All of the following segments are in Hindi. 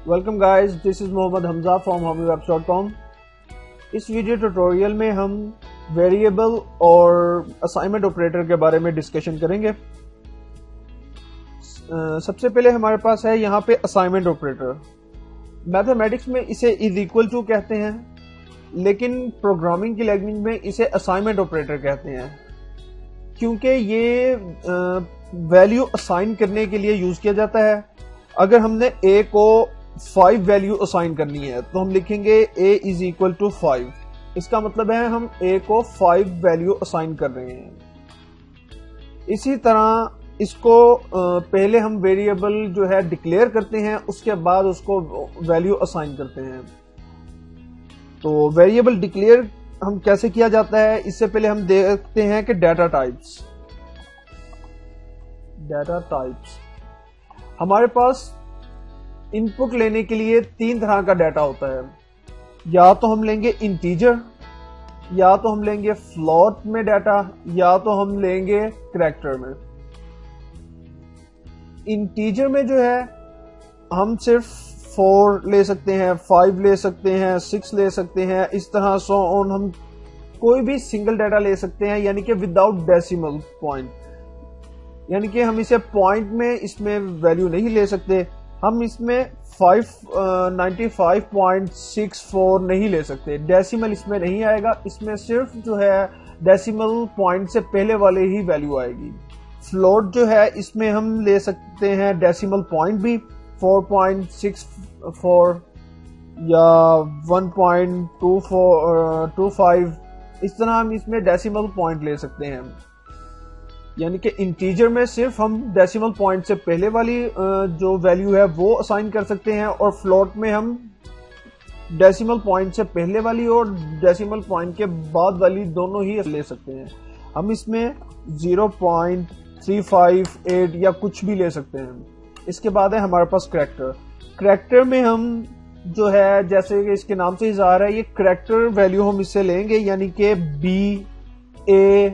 Welcome guys, this is Mohammad Hamza from homewebs.com। इस वीडियो ट्यूटोरियल में हम वेरिएबल और असाइनमेंट ऑपरेटर के बारे में डिस्कशन करेंगे। सबसे पहले हमारे पास है यहाँ पे असाइनमेंट ऑपरेटर। मैथमेटिक्स में इसे इज इक्वल टू कहते हैं, लेकिन प्रोग्रामिंग की लैंग्वेज में इसे असाइनमेंट ऑपरेटर कहते हैं, क्योंकि ये वैल्यू असाइन करने के लिए यूज किया जाता है। अगर हमने a को 5 वैल्यू असाइन करनी है तो हम लिखेंगे a इज इक्वल टू 5। इसका मतलब है हम a को 5 वैल्यू असाइन कर रहे हैं। इसी तरह इसको पहले हम वेरिएबल जो है डिक्लेयर करते हैं, उसके बाद उसको वैल्यू असाइन करते हैं। तो वेरिएबल डिक्लेयर हम कैसे किया जाता है, इससे पहले हम देखते हैं कि डाटा टाइप्स। हमारे पास इनपुट लेने के लिए 3 तरह का डाटा होता है। या तो हम लेंगे इंटीजर, या तो हम लेंगे फ्लोट में डाटा, या तो हम लेंगे कैरेक्टर में। इंटीजर में जो है हम सिर्फ 4 ले सकते हैं, 5 ले सकते हैं, 6 ले सकते हैं, इस तरह सो ऑन हम कोई भी सिंगल डाटा ले सकते हैं, यानी कि विदाउट डेसिमल पॉइंट। यानी कि हम इसे पॉइंट में इसमें वैल्यू नहीं ले सकते। हम इसमें 595.64 नहीं ले सकते, डेसिमल इसमें नहीं आएगा। इसमें सिर्फ जो है डेसिमल पॉइंट से पहले वाले ही वैल्यू आएगी। फ्लोट जो है इसमें हम ले सकते हैं डेसिमल पॉइंट भी, 4.64 या 1.25, इस तरह हम इसमें डेसिमल पॉइंट ले सकते हैं। यानी कि इंटीजर में सिर्फ हम डेसिमल पॉइंट से पहले वाली जो वैल्यू है वो असाइन कर सकते हैं, और फ्लोट में हम डेसिमल पॉइंट से पहले वाली और डेसिमल पॉइंट के बाद वाली दोनों ही ले सकते हैं। हम इसमें 0.358 या कुछ भी ले सकते हैं। इसके बाद है हमारे पास कैरेक्टर में हम जो है, जैसे कि इसके नाम से इज़हार है, ये कैरेक्टर वैल्यू हम इससे लेंगे, यानी कि B, A,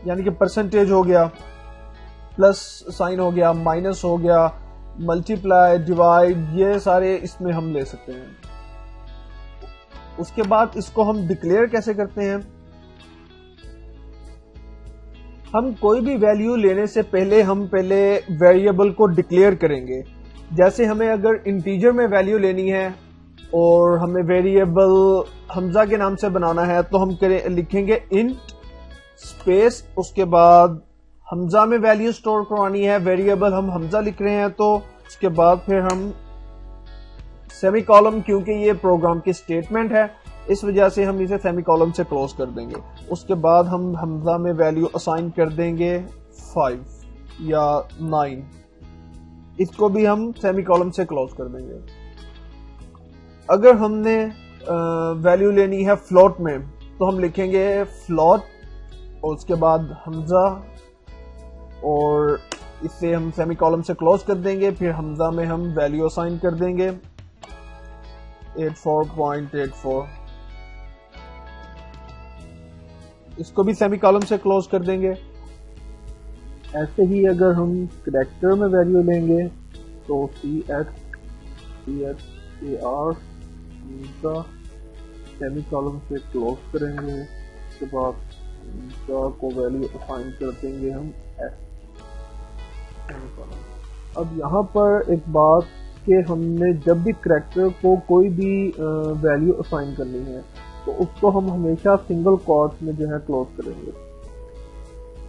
यानी कि परसेंटेज हो गया, प्लस साइन हो गया, माइनस हो गया, मल्टीप्लाई, डिवाइड, ये सारे इसमें हम ले सकते हैं। उसके बाद इसको हम डिक्लेयर कैसे करते हैं। हम कोई भी वैल्यू लेने से पहले हम पहले वेरिएबल को डिक्लेयर करेंगे। जैसे हमें अगर इंटीजर में वैल्यू लेनी है और हमें वेरिएबल हमजा के नाम से बनाना है, तो हम लिखेंगे इंट स्पेस, उसके बाद हमजा में वैल्यू स्टोर करवानी है, वेरिएबल हम हमजा लिख रहे हैं, तो उसके बाद फिर हम सेमीकोलन, क्योंकि ये प्रोग्राम की स्टेटमेंट है इस वजह से हम इसे सेमीकोलन से क्लोज कर देंगे। उसके बाद हम हमजा में वैल्यू असाइन कर देंगे 5 या 9, इसको भी हम सेमीकोलन से क्लोज कर देंगे। अगर हमने वैल्यू लेनी है फ्लोट में, तो हम लिखेंगे फ्लोट और उसके बाद हमजा, और इसे हम सेमीकोलन से क्लोज कर देंगे। फिर हमजा में हम वैल्यू असाइन कर देंगे 84.84, इसको भी सेमीकोलन से क्लोज कर देंगे। ऐसे ही अगर हम कैरेक्टर में वैल्यू लेंगे तो CHAR हमजा सेमीकोलन से क्लोज करेंगे। उसके बाद को वैल्यू असाइन कर देंगे हम S। अब यहाँ पर एक बात कि हमने जब भी कैरेक्टर को कोई भी वैल्यू असाइन करनी है तो उसको हम हमेशा सिंगल कोट्स में जो है क्लोज करेंगे।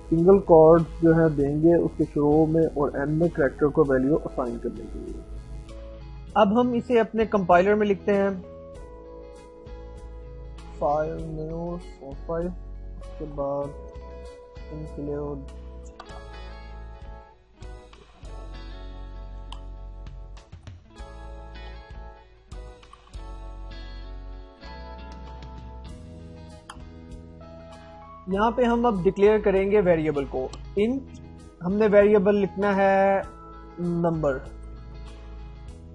सिंगल कोट्स जो है देंगे उसके शुरू में और एंड में कैरेक्टर को वैल्यू असाइन करने के लिए। अब हम इसे अपने कंपाइलर में लिखते हैं, फाइल न्यू 45, के बाद इंक्लूड यहाँ पे हम अब डिक्लेयर करेंगे वेरिएबल को। इंट हमने वेरिएबल लिखना है नंबर,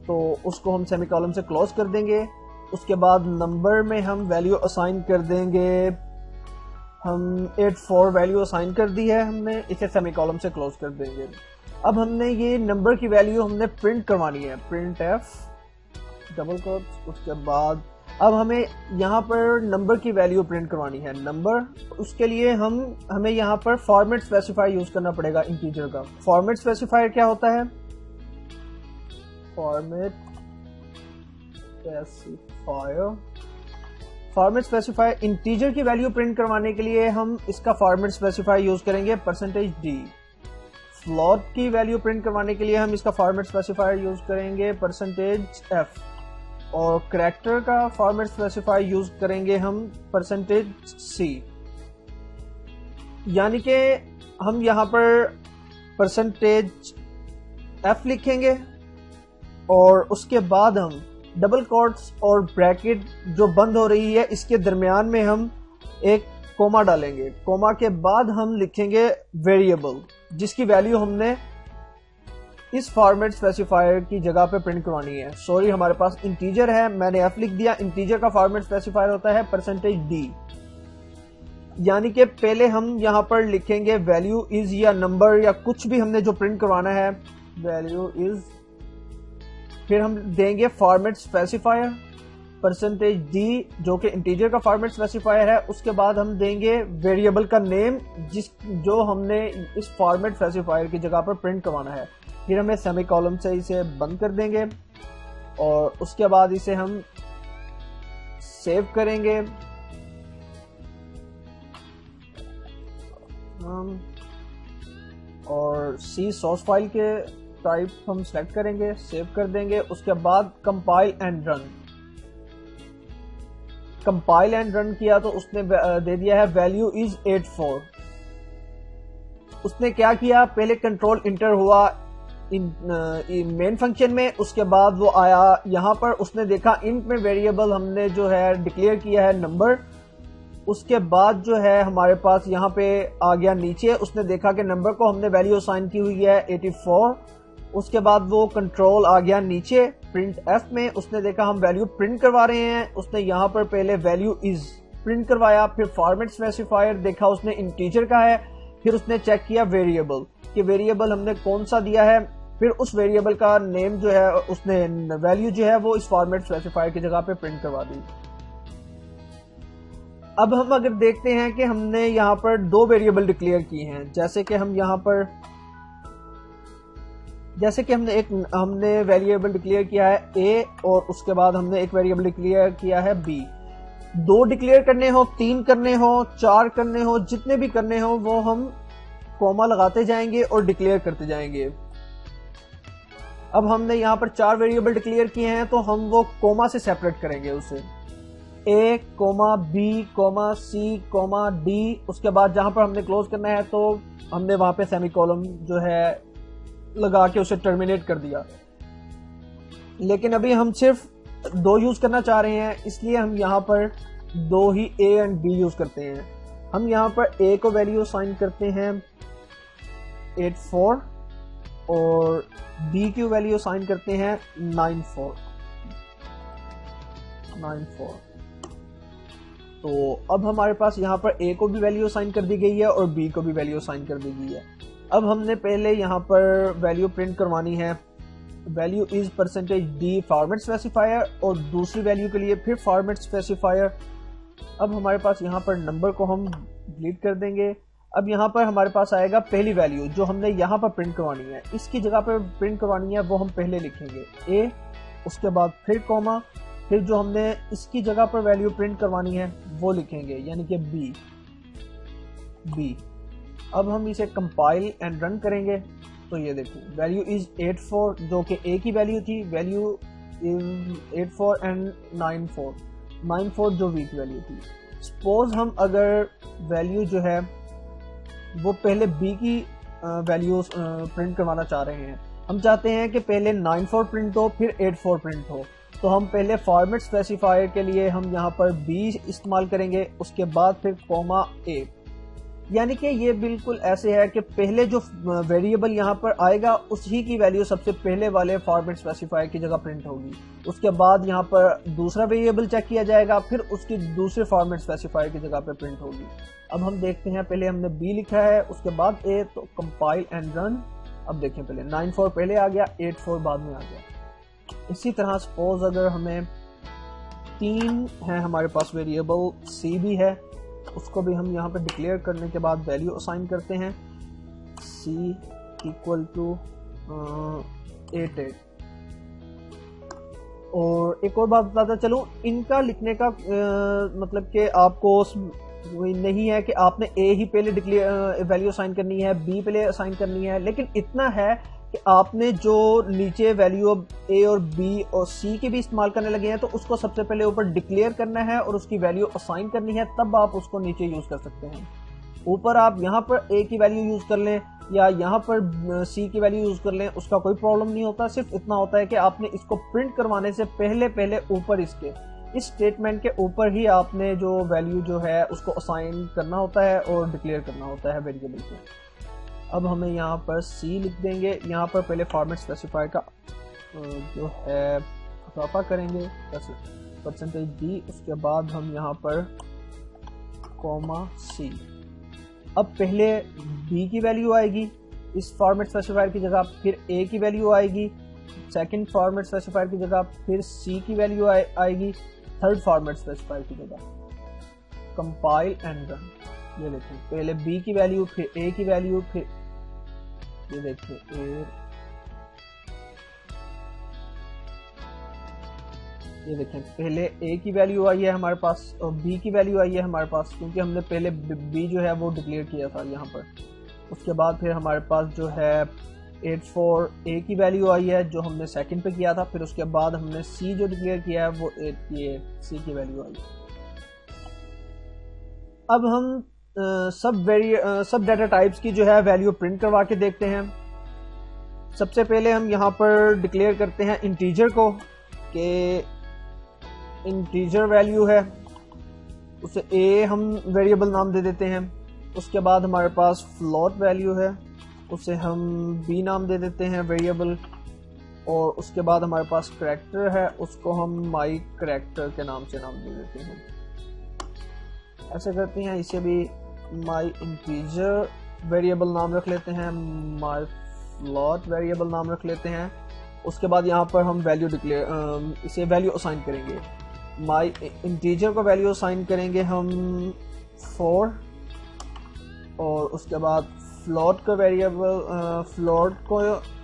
तो उसको हम सेमीकोलन से क्लोज कर देंगे। उसके बाद नंबर में हम वैल्यू असाइन कर देंगे, हम 84 वैल्यू असाइन कर दी है हमने, इसे सेमीकोलन से क्लोज कर देंगे। अब हमने ये नंबर की वैल्यू हमने प्रिंट करवानी है, प्रिंट एफ डबल कोट्स, उसके बाद अब हमें यहाँ पर नंबर की वैल्यू प्रिंट करवानी है, नंबर। उसके लिए हमें यहाँ पर फॉर्मेट स्पेसिफायर यूज करना पड़ेगा इंटीजर का। फॉर्मेट स्पेसिफायर क्या होता है? फॉर्मेट स्पेसिफायर इंटीजर की वैल्यू प्रिंट करवाने के लिए हम इसका फॉर्मेट स्पेसिफायर यूज करेंगे %d। फ्लोट की वैल्यू प्रिंट करवाने के लिए हम इसका फॉर्मेट स्पेसिफायर यूज करेंगे %f। और करैक्टर का फॉर्मेट स्पेसिफायर यूज करेंगे हम %c। यानी कि हम यहां पर %f लिखेंगे और उसके बाद हम डबल कोट्स और ब्रैकेट जो बंद हो रही है इसके दरमियान में हम एक कोमा डालेंगे। कोमा के बाद हम लिखेंगे वेरिएबल, जिसकी वैल्यू हमने इस फॉर्मेट स्पेसिफायर की जगह पे प्रिंट करवानी है। सॉरी, हमारे पास इंटीजर है, मैंने f लिख दिया। इंटीजर का फॉर्मेट स्पेसिफायर होता है %d। यानी कि पहले हम यहां पर लिखेंगे वैल्यू इज या नंबर या कुछ भी हमने जो प्रिंट करवाना है, वैल्यू इज, फिर हम देंगे फॉर्मेट स्पेसिफायर %d जो कि इंटीजर का फॉर्मेट स्पेसिफायर है। उसके बाद हम देंगे वेरिएबल का नेम जो हमने इस फॉर्मेट स्पेसिफायर की जगह पर प्रिंट करवाना है। फिर हमें सेमीकोलन से इसे बंद कर देंगे और उसके बाद इसे हम सेव करेंगे। और सी सोर्स फाइल के टाइप हम सेलेक्ट करेंगे, सेव कर देंगे। उसके बाद compile and run. Compile and run किया तो उसने दे दिया है वैल्यू इज 84। उसने क्या किया, पहले कंट्रोल इंटर हुआ मेन फंक्शन में, उसके बाद वो आया यहां पर, उसने देखा इंट में वेरिएबल हमने जो है डिक्लेयर किया है नंबर। उसके बाद जो है हमारे पास यहाँ पे आ गया नीचे, उसने देखा कि नंबर को हमने वैल्यू असाइन की हुई है 84। उसके बाद वो कंट्रोल आ गया नीचे प्रिंट एफ में, उसने देखा हम वैल्यू प्रिंट करवा रहे हैं, उसने यहाँ पर पहले वैल्यू इज प्रिंट करवाया। फिर फॉर्मेट स्पेसिफायर देखा उसने इंटीजर का है, फिर उसने चेक किया वेरिएबल कि वेरिएबल हमने कौन सा दिया है, फिर उस वेरिएबल का नेम जो है उसने वैल्यू जो है वो इस फॉर्मेट स्पेसिफायर की जगह पे प्रिंट करवा दी। अब हम अगर देखते हैं कि हमने यहाँ पर दो वेरिएबल डिक्लेयर किए हैं, जैसे कि हम यहाँ पर हमने वेरिएबल डिक्लेयर किया है a और उसके बाद हमने एक वेरिएबल डिक्लेयर किया है b। दो डिक्लेयर करने हो, 3 करने हो, 4 करने हो, जितने भी करने हो वो हम कॉमा लगाते जाएंगे और डिक्लेयर करते जाएंगे। अब हमने यहाँ पर 4 वेरिएबल डिक्लेयर किए हैं तो हम वो कॉमा से सेपरेट करेंगे उसे, a, b, c, d। उसके बाद जहां पर हमने क्लोज करना है तो हमने वहां पे सेमीकोलन जो है लगा के उसे टर्मिनेट कर दिया। लेकिन अभी हम सिर्फ 2 यूज करना चाह रहे हैं, इसलिए हम यहाँ पर 2 ही a एंड b यूज करते हैं। हम यहाँ पर a को वैल्यू असाइन करते हैं 84 और b की वैल्यू असाइन करते हैं 94। तो अब हमारे पास यहाँ पर a को भी वैल्यू असाइन कर दी गई है और b को भी वैल्यू असाइन कर दी गई है। अब हमने पहले यहाँ पर वैल्यू प्रिंट करवानी है, value is %d format specifier और दूसरी वैल्यू के लिए फिर फॉर्मेट स्पेसिफायर। अब हमारे पास यहाँ पर नंबर को हम डिलीट कर देंगे। अब यहाँ पर हमारे पास आएगा पहली वैल्यू जो हमने यहाँ पर प्रिंट करवानी है, इसकी जगह पर प्रिंट करवानी है वो हम पहले लिखेंगे a, उसके बाद फिर कॉमा, फिर जो हमने इसकी जगह पर वैल्यू प्रिंट करवानी है वो लिखेंगे यानी कि b। अब हम इसे कंपाइल एंड रन करेंगे तो ये देखो वैल्यू इज 84 जो कि a की वैल्यू थी, वैल्यू इज 84 एंड 94 जो b की वैल्यू थी। सपोज हम अगर वैल्यू जो है वो पहले b की वैल्यू प्रिंट करवाना चाह रहे हैं, हम चाहते हैं कि पहले 94 प्रिंट हो फिर 84 प्रिंट हो, तो हम पहले फॉर्मेट स्पेसिफायर के लिए हम यहाँ पर b इस्तेमाल करेंगे, उसके बाद फिर कॉमा a। यानी कि ये बिल्कुल ऐसे है कि पहले जो वेरिएबल यहाँ पर आएगा उसी की वैल्यू सबसे पहले वाले फॉर्मेट स्पेसिफायर की जगह प्रिंट होगी। उसके बाद यहाँ पर दूसरा वेरिएबल चेक किया जाएगा, फिर उसकी दूसरे फॉर्मेट स्पेसिफायर की जगह पर प्रिंट होगी। अब हम देखते हैं, पहले हमने b लिखा है उसके बाद a, तो कंपाइल एंड रन। अब देखें पहले 94 पहले आ गया, 84 बाद में आ गया। इसी तरह सपोज अगर हमें 3 है हमारे पास वेरिएबल सी भी है, उसको भी हम यहाँ पे डिक्लेयर करने के बाद वैल्यू असाइन करते हैं सी इक्वल टू 88। और एक और बात बताता चलूँ, इनका लिखने का मतलब कि आपको नहीं है कि आपने ए ही पहले डिक्लेयर वैल्यू असाइन करनी है, बी पहले असाइन करनी है, लेकिन इतना है कि आपने जो नीचे वैल्यू ए और बी और सी की भी इस्तेमाल करने लगे हैं तो उसको सबसे पहले ऊपर डिक्लेयर करना है और उसकी वैल्यू असाइन करनी है, तब आप उसको नीचे यूज कर सकते हैं। ऊपर आप यहाँ पर ए की वैल्यू यूज कर लें या यहाँ पर सी की वैल्यू यूज कर लें, उसका कोई प्रॉब्लम नहीं होता। सिर्फ इतना होता है कि आपने इसको प्रिंट करवाने से पहले ऊपर इसके इस स्टेटमेंट के ऊपर ही आपने जो वैल्यू जो है उसको असाइन करना होता है और डिक्लेयर करना होता है वेरिएबल को। अब हमें यहाँ पर सी लिख देंगे, यहाँ पर पहले फॉर्मेट स्पेसिफायर का जो है इजाफा करेंगे %d, उसके बाद हम यहाँ पर कॉमा सी। अब पहले b की वैल्यू आएगी इस फॉर्मेट स्पेसिफायर की जगह, फिर a की वैल्यू आएगी सेकंड फॉर्मेट स्पेसिफायर की जगह, फिर c की वैल्यू आएगी थर्ड फॉर्मेट स्पेसिफायर की जगह। कंपाइल एंड रन, ये देखें पहले b की वैल्यू, फिर a की वैल्यू, फिर ये देखें ये देखें पहले a की वैल्यू आई है हमारे पास और b की वैल्यू आई है हमारे पास, क्योंकि हमने पहले b जो है वो डिक्लेयर किया था यहाँ पर। उसके बाद फिर हमारे पास जो है 84 a की वैल्यू आई है जो हमने सेकंड पे किया था, फिर उसके बाद हमने c जो डिक्लेयर किया है वो 88 c की वैल्यू आई। अब हम सब डाटा टाइप्स की जो है वैल्यू प्रिंट करवा के देखते हैं। सबसे पहले हम यहाँ पर डिक्लेयर करते हैं इंटीजर को, कि इंटीजर वैल्यू है, उसे a हम वेरिएबल नाम दे देते हैं। उसके बाद हमारे पास फ्लोट वैल्यू है, उसे हम b नाम दे देते हैं वेरिएबल। और उसके बाद हमारे पास करैक्टर है, उसको हम माई करैक्टर के नाम से नाम दे देते हैं। ऐसे करते हैं, इसे भी माई इंटीजर वेरिएबल नाम रख लेते हैं, माई फ्लोट वेरिएबल नाम रख लेते हैं। उसके बाद यहाँ पर हम वैल्यू इसे वैल्यू असाइन करेंगे। माई इंटीजर को वैल्यू असाइन करेंगे हम 4, और उसके बाद फ्लोट को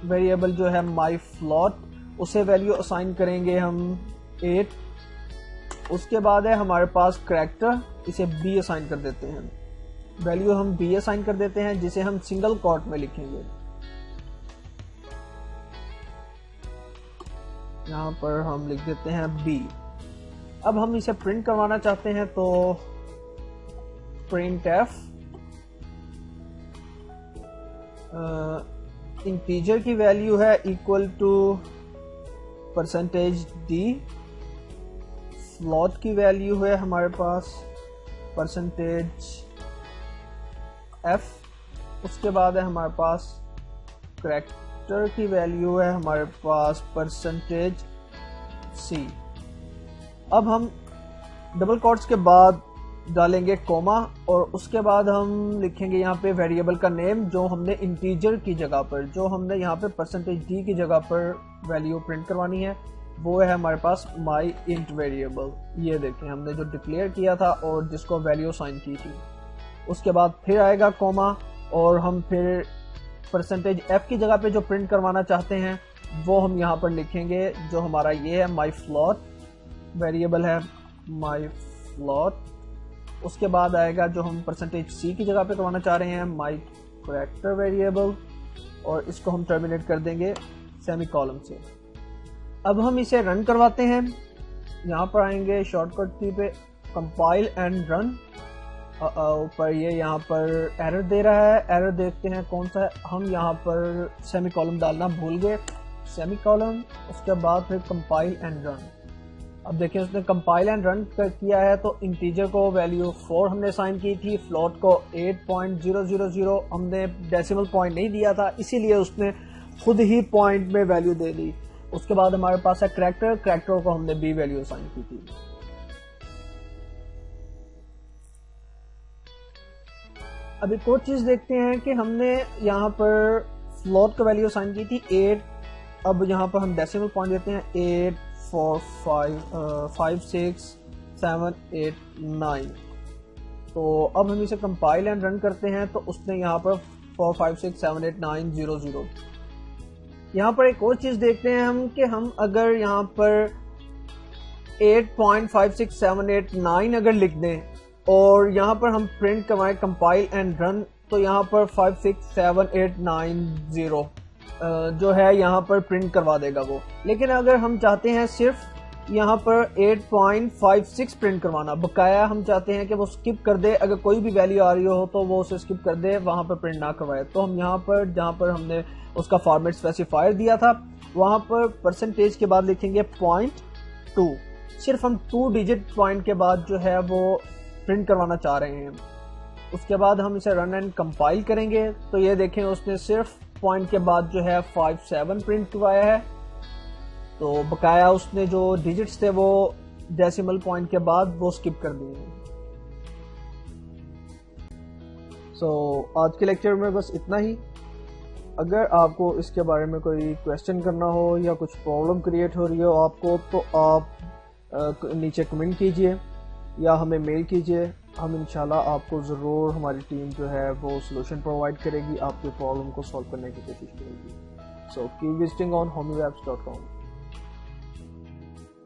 वेरिएबल जो है माई फ्लोट, उसे वैल्यू असाइन करेंगे हम 8। उसके बाद है हमारे पास करैक्टर, इसे b असाइन कर देते हैं, वैल्यू हम b असाइन कर देते हैं, जिसे हम सिंगल कोट में लिखेंगे। यहाँ पर हम लिख देते हैं b। अब हम इसे प्रिंट करवाना चाहते हैं तो printf इंटीजर की वैल्यू है इक्वल टू %d, फ्लोट की वैल्यू है हमारे पास %f, उसके बाद है हमारे पास करैक्टर की वैल्यू है हमारे पास %c। अब हम डबल कोट्स के बाद डालेंगे कोमा, और उसके बाद हम लिखेंगे यहाँ पे वेरिएबल का नेम, जो हमने इंटीजर की जगह पर, जो हमने यहाँ पे %d की जगह पर वैल्यू प्रिंट करवानी है, वो है हमारे पास माई इंट वेरिएबल। ये देखें हमने जो डिक्लेयर किया था और जिसको वैल्यू साइन की थी। उसके बाद फिर आएगा कोमा, और हम फिर %f की जगह पे जो प्रिंट करवाना चाहते हैं वो हम यहाँ पर लिखेंगे, जो हमारा ये है माई फ्लोट वेरिएबल है, माई फ्लोट। उसके बाद आएगा जो हम %c की जगह पे करवाना चाह रहे हैं, माई करैक्टर वेरिएबल, और इसको हम टर्मिनेट कर देंगे सेमीकोलन से। अब हम इसे रन करवाते हैं, यहाँ पर आएंगे शॉर्टकट की पे कंपाइल एंड रन। ऊपर ये यहाँ पर एरर दे रहा है, एरर देखते हैं कौन सा है। हम यहाँ पर सेमीकोलन डालना भूल गए, सेमीकोलन, उसके बाद फिर कंपाइल एंड रन। अब देखिए उसने कंपाइल एंड रन किया है तो इंटीजर को वैल्यू 4 हमने असाइन की थी, फ्लोट को 8.000 हमने डेसिमल पॉइंट नहीं दिया था, इसीलिए उसने खुद ही पॉइंट में वैल्यू दे दी। उसके बाद हमारे पास है करैक्टर, करैक्टर को हमने b वैल्यू असाइन की थी। अब एक और चीज देखते हैं कि हमने यहाँ पर फ्लोट को वैल्यू असाइन की थी 8, अब यहाँ पर हम डेसिमल पॉइंट देते हैं 8 4 5 6 7 8 9। तो अब हम इसे कंपाइल एंड रन करते हैं तो उसने यहाँ पर 4 5 6 7 8 9 0 0। यहाँ पर एक और चीज़ देखते हैं हम कि हम अगर यहाँ पर 8.56789 अगर लिख दें और यहाँ पर हम प्रिंट करवाएं कंपाइल एंड रन तो यहाँ पर 567890 जो है यहाँ पर प्रिंट करवा देगा वो। लेकिन अगर हम चाहते हैं सिर्फ यहाँ पर 8.56 प्रिंट करवाना, बकाया हम चाहते हैं कि वो स्किप कर दे, अगर कोई भी वैल्यू आ रही हो तो वो उसे स्किप कर दे, वहाँ पर प्रिंट ना करवाए, तो हम यहाँ पर जहाँ पर हमने उसका फॉर्मेट स्पेसिफायर दिया था वहाँ पर परसेंटेज के बाद लिखेंगे 0.2। सिर्फ हम 2 डिजिट पॉइंट के बाद जो है वो प्रिंट करवाना चाह रहे हैं। उसके बाद हम इसे रन एंड कंपाइल करेंगे तो ये देखें उसने सिर्फ पॉइंट के बाद जो है 57 प्रिंट करवाया है। तो बकाया उसने जो डिजिट्स थे वो डेसिमल पॉइंट के बाद वो स्किप कर दिए हैं। आज के लेक्चर में बस इतना ही। अगर आपको इसके बारे में कोई क्वेश्चन करना हो या कुछ प्रॉब्लम क्रिएट हो रही हो आपको, तो आप नीचे कमेंट कीजिए या हमें मेल कीजिए। हम इंशाल्लाह आपको ज़रूर, हमारी टीम जो है वो सॉल्यूशन प्रोवाइड करेगी, आपकी प्रॉब्लम को सॉल्व करने की कोशिश करेगी। Keep visiting on homywebs.com।